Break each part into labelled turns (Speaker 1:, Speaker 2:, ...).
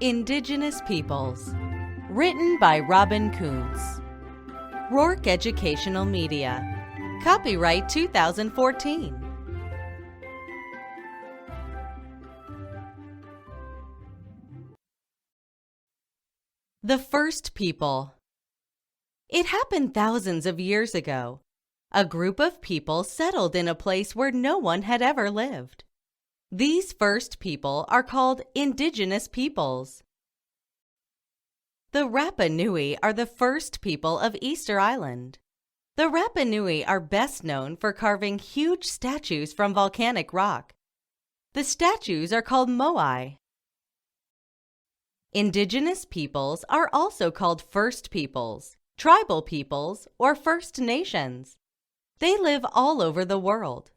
Speaker 1: Indigenous Peoples. Written by Robin Koontz. Rourke Educational Media. Copyright 2014. The First People. It happened thousands of years ago. A group of people settled in a place where no one had ever lived. These first people are called Indigenous Peoples. The Rapa Nui are the first people of Easter Island. The Rapa Nui are best known for carving huge statues from volcanic rock. The statues are called moai. Indigenous peoples are also called First Peoples, Tribal Peoples, or First Nations. They live all over the world.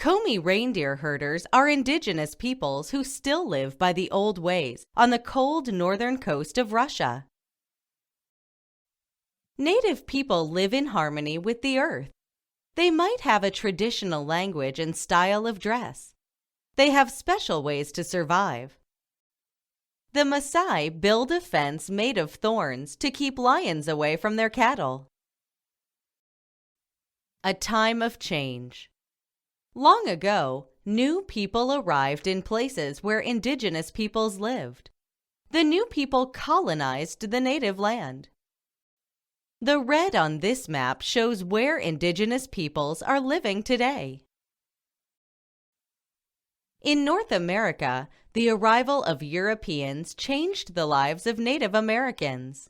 Speaker 1: Komi reindeer herders are Indigenous peoples who still live by the old ways on the cold northern coast of Russia. Native people live in harmony with the earth. They might have a traditional language and style of dress. They have special ways to survive. The Maasai build a fence made of thorns to keep lions away from their cattle. A time of change. Long ago, new people arrived in places where Indigenous peoples lived. The new people colonized the native land. The red on this map shows where Indigenous peoples are living today. In North America, the arrival of Europeans changed the lives of Native Americans.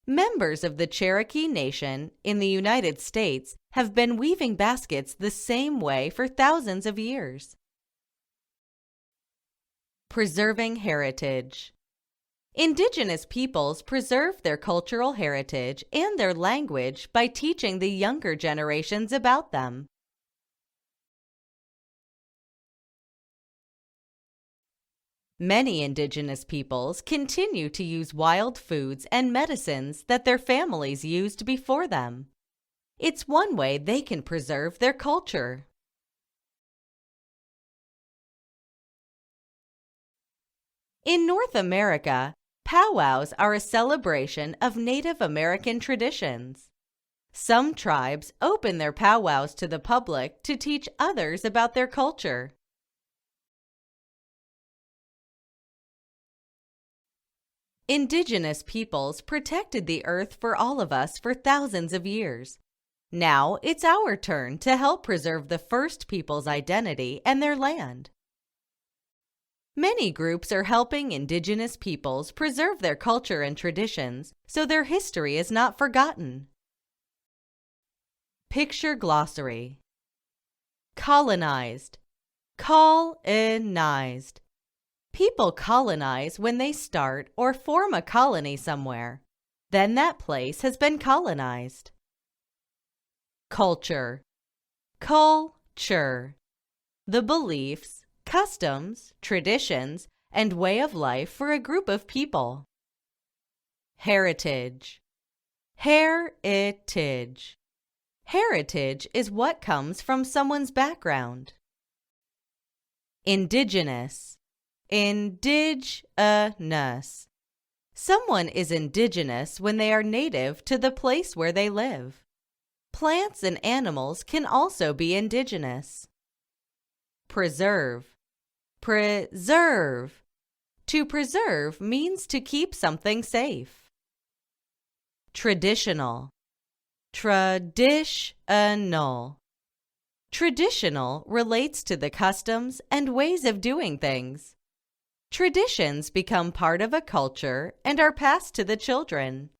Speaker 1: Members of the Cherokee Nation in the United States have been weaving baskets the same way for thousands of years. Preserving heritage. Indigenous peoples preserve their cultural heritage and their language by teaching the younger generations about them. Many Indigenous peoples continue to use wild foods and medicines that their families used before them. It's one way they can preserve their culture. In North America, powwows are a celebration of Native American traditions. Some tribes open their powwows to the public to teach others about their culture. Indigenous peoples protected the earth for all of us for thousands of years. Now it's our turn to help preserve the first people's identity and their land. Many groups are helping Indigenous peoples preserve their culture and traditions so their history is not forgotten. Picture glossary. Colonized. Colonized. People colonize when they start or form a colony somewhere. Then that place has been colonized. Culture. Culture. The beliefs, customs, traditions, and way of life for a group of people. Heritage. Heritage. Heritage is what comes from someone's background. Indigenous. Indigenous. Someone is indigenous when they are native to the place where they live. Plants and animals can also be indigenous. Preserve. Preserve. To preserve means to keep something safe. Traditional. Traditional. Traditional relates to the customs and ways of doing things. Traditions become part of a culture and are passed to the children.